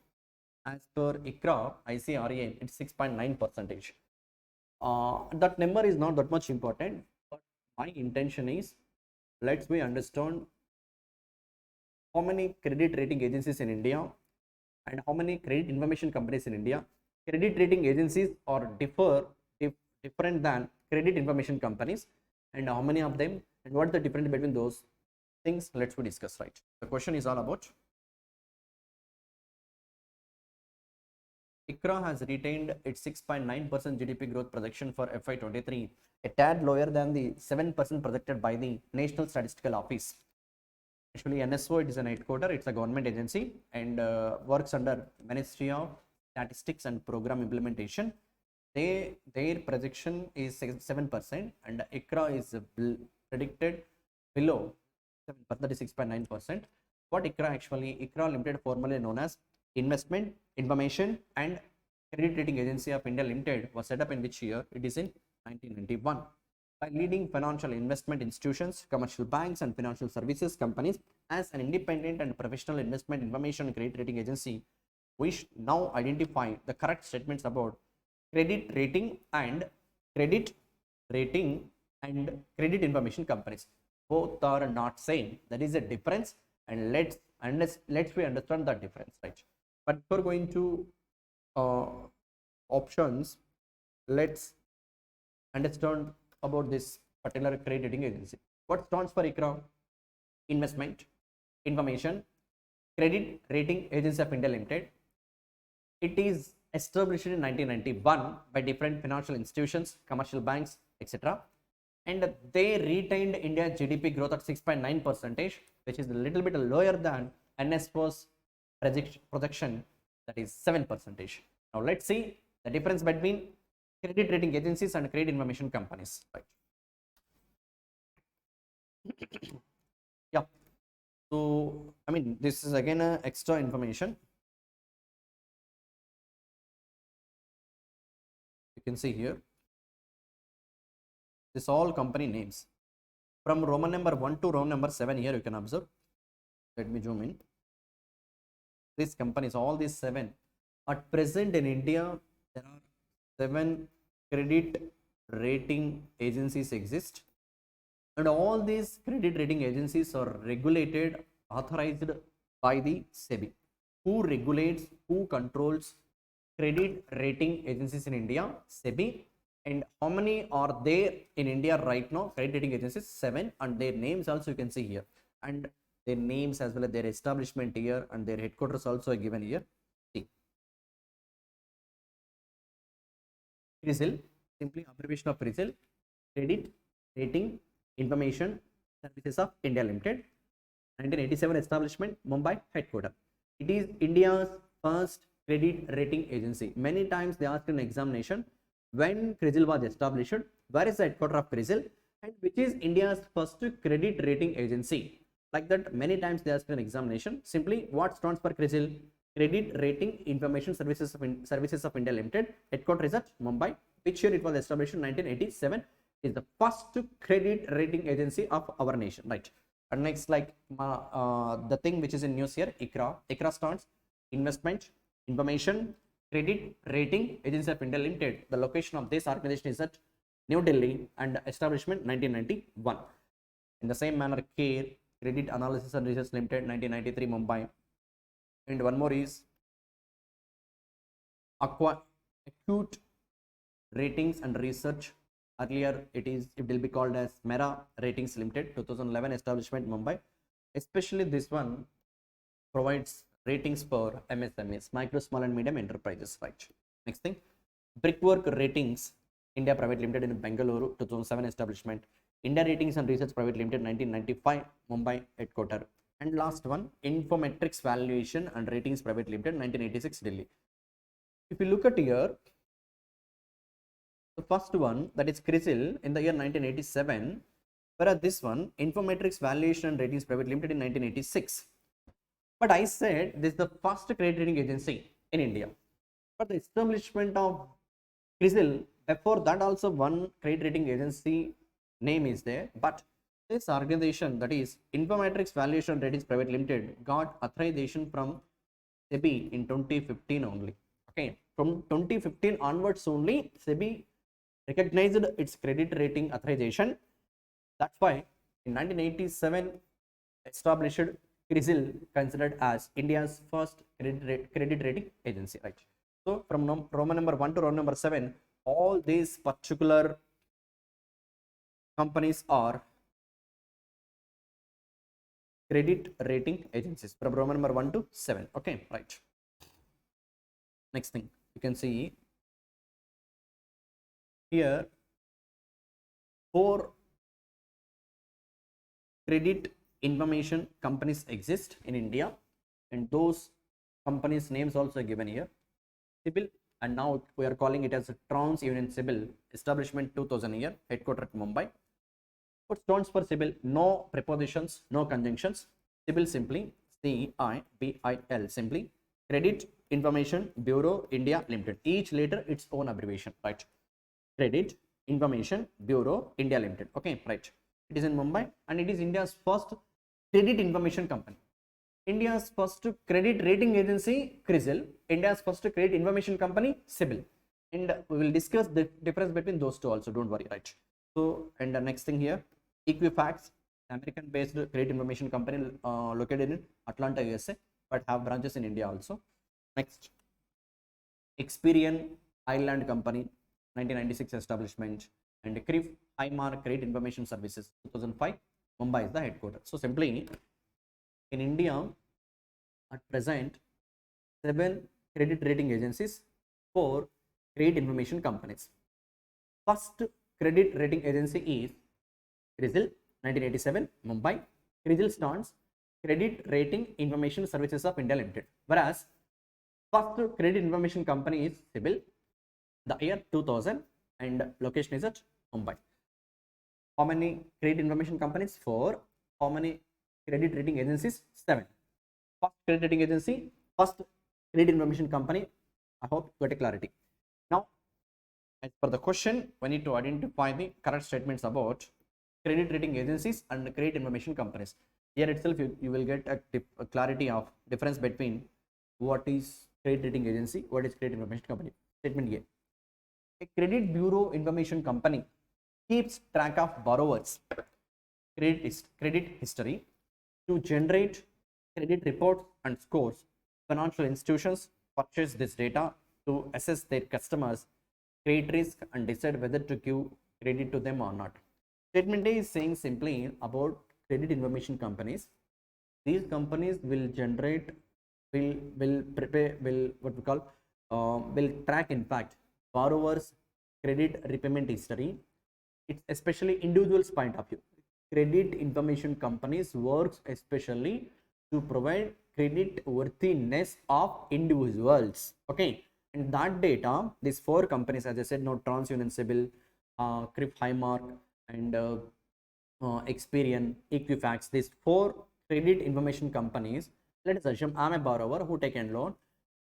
as per ICRA, ICRA, it's 6.9%. That number is not that much important, but my intention is, let's we understand how many credit rating agencies in India and how many credit information companies in India. Credit rating agencies are different than credit information companies, and how many of them and what the difference between those things, let's we discuss, right? The question is all about ICRA has retained its 6.9% GDP growth projection for FY23, a tad lower than the 7% projected by the National Statistical Office. Actually, NSO, it is an headquarter, it's a government agency and works under Ministry of Statistics and Program Implementation. Their projection is 7% and ICRA is predicted below 7%, that is 6.9%. What ICRA actually, ICRA Limited, formerly known as Investment Information and Credit Rating Agency of India Limited, was set up in which year? It is in 1991. By leading financial investment institutions, commercial banks and financial services companies as an independent and professional investment information and credit rating agency, we now identify the correct statements about credit rating and credit rating and credit information companies. Both are not same. There is a difference, and let's we understand that difference, right? But before going to options, let's understand about this particular credit rating agency. What stands for ICRA? Investment Information Credit Rating Agency of India Limited. It is established in 1991 by different financial institutions, commercial banks, etc. And they retained India's GDP growth at 6.9%, which is a little bit lower than NSO's projection, that is 7%. Now let's see the difference between credit rating agencies and credit information companies, right? Yeah, so I mean, this is again extra information. You can see here, this all company names from Roman number 1 to Roman number 7. Here you can observe. Let me zoom in. These companies, all these 7, at present in India, there are 7 credit rating agencies exist, and all these credit rating agencies are regulated, authorized by the SEBI. Who regulates, who controls credit rating agencies in India? SEBI. And how many are there in India right now? Credit rating agencies, 7, and their names also you can see here, and their names as well as their establishment here and their headquarters also are given here. See, CRISIL, simply abbreviation of CRISIL, Credit Rating Information Services of India Limited. 1987 establishment, Mumbai headquarter. It is India's first credit rating agency. Many times they asked in examination when CRISIL was established, where is the headquarter of CRISIL, and which is India's first credit rating agency. Like that, many times they asked in examination. Simply, what stands for CRISIL? Credit Rating Information Services of India Limited. Headquarters is at Mumbai. Which year it was established? In 1987. Is the first credit rating agency of our nation, right? And next, like the thing which is in news here, ICRA. ICRA stands Investment Information Credit Rating Agency of India Limited. The location of this organization is at New Delhi and establishment 1991. In the same manner, CARE, Credit Analysis and Research Limited, 1993, Mumbai. And one more is Acute Ratings and Research. Earlier it will be called as Mera Ratings Limited, 2011 establishment, Mumbai. Especially this one provides ratings for MSMEs, micro, small and medium enterprises, right? Next thing, Brickwork Ratings India Private Limited in Bengaluru, 2007 establishment. India Ratings and Research Private Limited, 1995, Mumbai headquarter. And last one, Infometrics Valuation and Ratings Private Limited, 1986, Delhi. If you look at here, the first one, that is CRISIL, in the year 1987, whereas this one, Infometrics Valuation and Ratings Private Limited, in 1986. But I said this is the first credit rating agency in India. But the establishment of CRISIL, before that also one credit rating agency name is there, but this organization, that is Infometrics Valuation and Ratings Private Limited, got authorization from SEBI in 2015 only. Okay, from 2015 onwards only, SEBI recognized its credit rating authorization. That's why in 1987 established CRISIL, considered as India's first credit rating agency, right? So from Roman number 1 to Roman number 7, all these particular companies are credit rating agencies from Roman number 1 to 7. Okay, right. Next thing, you can see here 4 credit information companies exist in India, and those companies names also given here. CIBIL, and now we are calling it as TransUnion CIBIL, establishment 2000 year, headquartered at Mumbai. What stands for CIBIL? No prepositions, no conjunctions. CIBIL simply CIBIL, simply Credit Information Bureau India Limited. Each letter its own abbreviation, right? Credit Information Bureau India Limited. Okay, right. It is in Mumbai and it is India's first credit information company. India's first credit rating agency, CRISIL. India's first credit information company, CIBIL. And we will discuss the difference between those two also, don't worry, right? So, and the next thing here, Equifax, American-based credit information company located in Atlanta, USA, but have branches in India also. Next, Experian Ireland Company, 1996 establishment, and CRIF Highmark Credit Information Services, 2005, Mumbai is the headquarters. So simply, in India, at present, 7 credit rating agencies, 4 credit information companies. First credit rating agency is CRISIL, 1987, Mumbai. CRISIL stands Credit Rating Information Services of India Limited. Whereas, first credit information company is CIBIL, the year 2000, and location is at Mumbai. How many credit information companies? 4. How many credit rating agencies? 7. First credit rating agency, first credit information company. I hope you got a clarity. Now, as per the question, we need to identify the correct statements about credit rating agencies and credit information companies. Here itself, you will get a clarity of difference between what is credit rating agency, what is credit information company. Statement A. A credit bureau information company keeps track of borrowers' credit history to generate credit reports and scores. Financial institutions purchase this data to assess their customers' credit risk and decide whether to give credit to them or not. Statement A is saying simply about credit information companies. These companies will generate, will prepare, will what we call, will track in fact borrowers' credit repayment history. It's especially individuals' point of view. Credit information companies works especially to provide credit worthiness of individuals. Okay, and that data, these four companies, as I said, now TransUnion, Sibyl, CRIF Highmark, and Experian, Equifax, these four credit information companies. Let us assume I'm a borrower who taken loan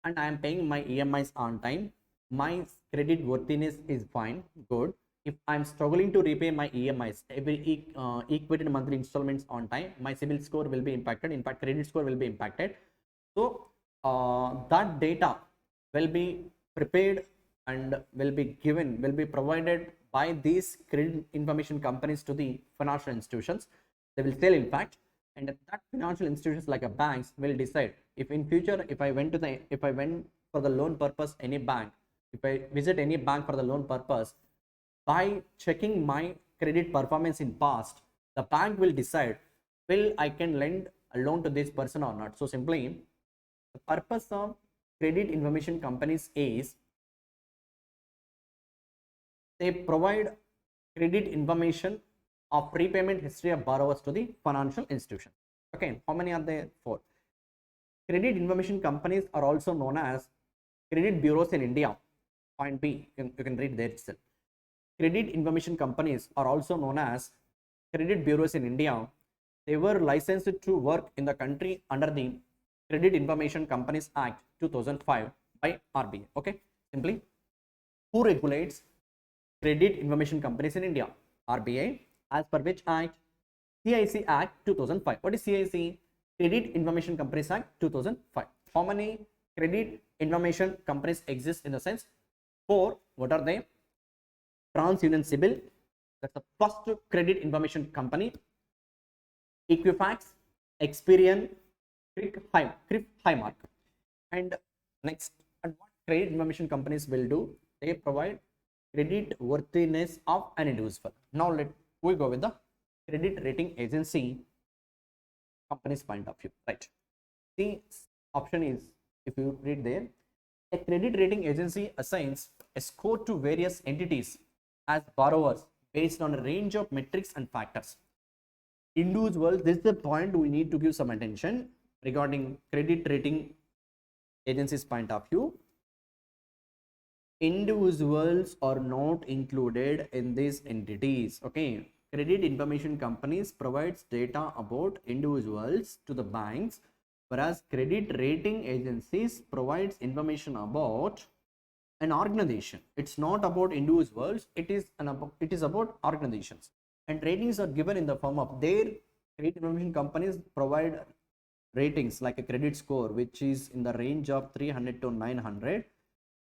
and I am paying my EMIs on time. My credit worthiness is fine, good. If I'm struggling to repay my EMIs, every equated monthly installments on time, my CIBIL score will be impacted. In fact, credit score will be impacted. So that data will be prepared and will be given, will be provided by these credit information companies to the financial institutions. They will sell, in fact, and that financial institutions like a banks will decide if in future, if I went for the loan purpose any bank, if I visit any bank for the loan purpose, by checking my credit performance in past, the bank will decide will I can lend a loan to this person or not. So simply, the purpose of credit information companies is they provide credit information of prepayment history of borrowers to the financial institution. Okay, how many are there? Four. Credit information companies are also known as credit bureaus in India. Point B, you can read there itself. Credit information companies are also known as credit bureaus in India. They were licensed to work in the country under the Credit Information Companies Act 2005 by RBI. Okay, simply, who regulates credit information companies in India? RBI. As per which act? CIC Act 2005. What is CIC? Credit Information Companies Act 2005. How many credit information companies exist in the sense? Four. What are they? TransUnion, Sibyl, that's the first credit information company. Equifax, Experian, CRIF Highmark. And next, and what credit information companies will do? They provide credit worthiness of an individual. Now let we go with the credit rating agency company's point of view. Right. The option is, if you read there, a credit rating agency assigns a score to various entities as borrowers based on a range of metrics and factors. Individuals, this is the point we need to give some attention regarding credit rating agencies point of view. Individuals are not included in these entities. Okay, credit information companies provides data about individuals to the banks, whereas credit rating agencies provides information about an organization. It's not about individuals, it is about organizations, and ratings are given in the form of their credit information companies provide ratings like a credit score which is in the range of 300 to 900.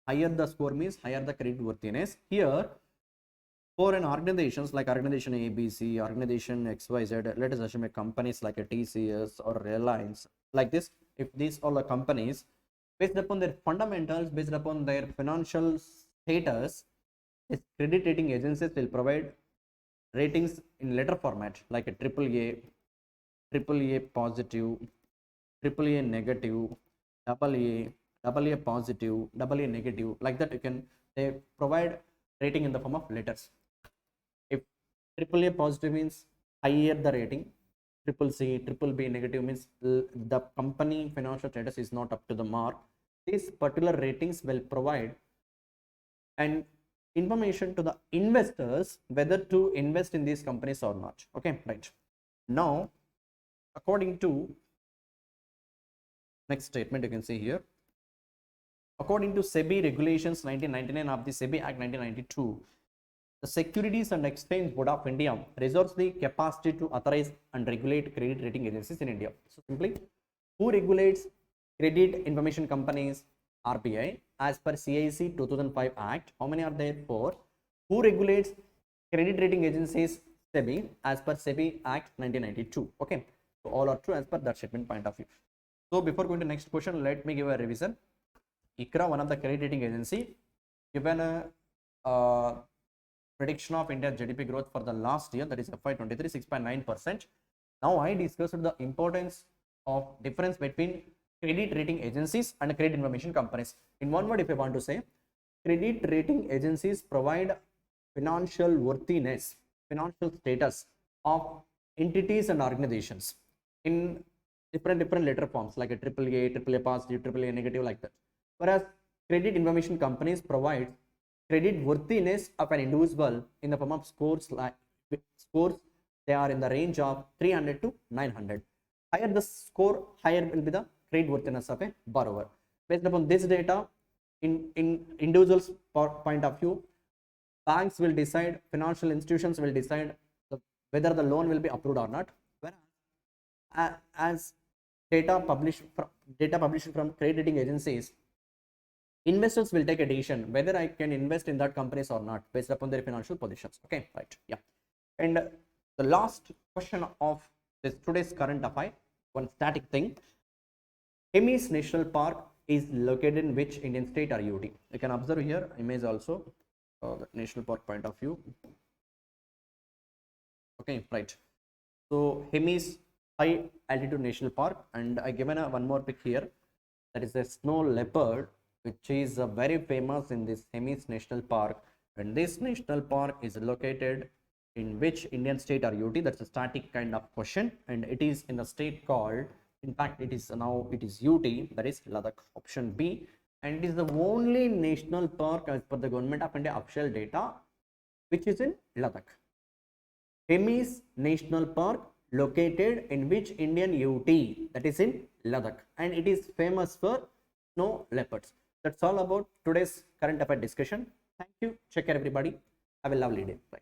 Higher the score means higher the credit worthiness. Here for an organizations like organization ABC, organization XYZ, let us assume a companies like a TCS or Reliance, like this, if these all are companies, based upon their fundamentals, based upon their financial status, these credit rating agencies will provide ratings in letter format like a AAA positive, AAA negative, AA positive, AA negative, like that. They provide rating in the form of letters. If AAA positive means higher the rating, triple C, triple B negative means the company financial status is not up to the mark. These particular ratings will provide an information to the investors whether to invest in these companies or not. Okay, right. Now, according to next statement, you can see here, according to SEBI regulations 1999 of the SEBI Act 1992, the Securities and Exchange Board of India reserves the capacity to authorize and regulate credit rating agencies in India. So simply, who regulates credit information companies? RBI. As per CIC 2005 Act, how many are there? 4. Who regulates credit rating agencies? SEBI. As per SEBI Act 1992. Okay, so all are true as per that statement point of view. So before going to next question, let me give a revision. ICRA, one of the credit rating agency, given a prediction of India's GDP growth for the last year, that is FY23, 6.9%. Now I discussed the importance of difference between credit rating agencies and credit information companies. In one word, if I want to say, credit rating agencies provide financial worthiness, financial status of entities and organizations in different letter forms like a AAA positive, AAA negative, like that. Whereas credit information companies provide credit worthiness of an individual in the form of scores, like scores they are in the range of 300 to 900. Higher the score, higher will be the credit worthiness of a borrower. Based upon this data, in individuals point of view, banks will decide, financial institutions will decide whether the loan will be approved or not. Whereas as data published from credit rating agencies, investors will take a decision whether I can invest in that companies or not based upon their financial positions. Okay, right, yeah. And the last question of this today's current affair, one static thing: Hemis National Park is located in which Indian state or UT? You can observe here image also, the national park point of view. Okay, right. So Hemis High Altitude National Park, and I given a one more pic here. That is a snow leopard, which is very famous in this Hemis National Park. And this national park is located in which Indian state or UT? That's a static kind of question, and it is in a state called, in fact it is now, it is UT, that is Ladakh, option B. And it is the only national park as per the Government of India official data which is in Ladakh. Hemis National Park located in which Indian UT? That is in Ladakh, and it is famous for snow leopards. That's all about today's current affair discussion. Thank you. Take care, everybody. Have a lovely day. Bye.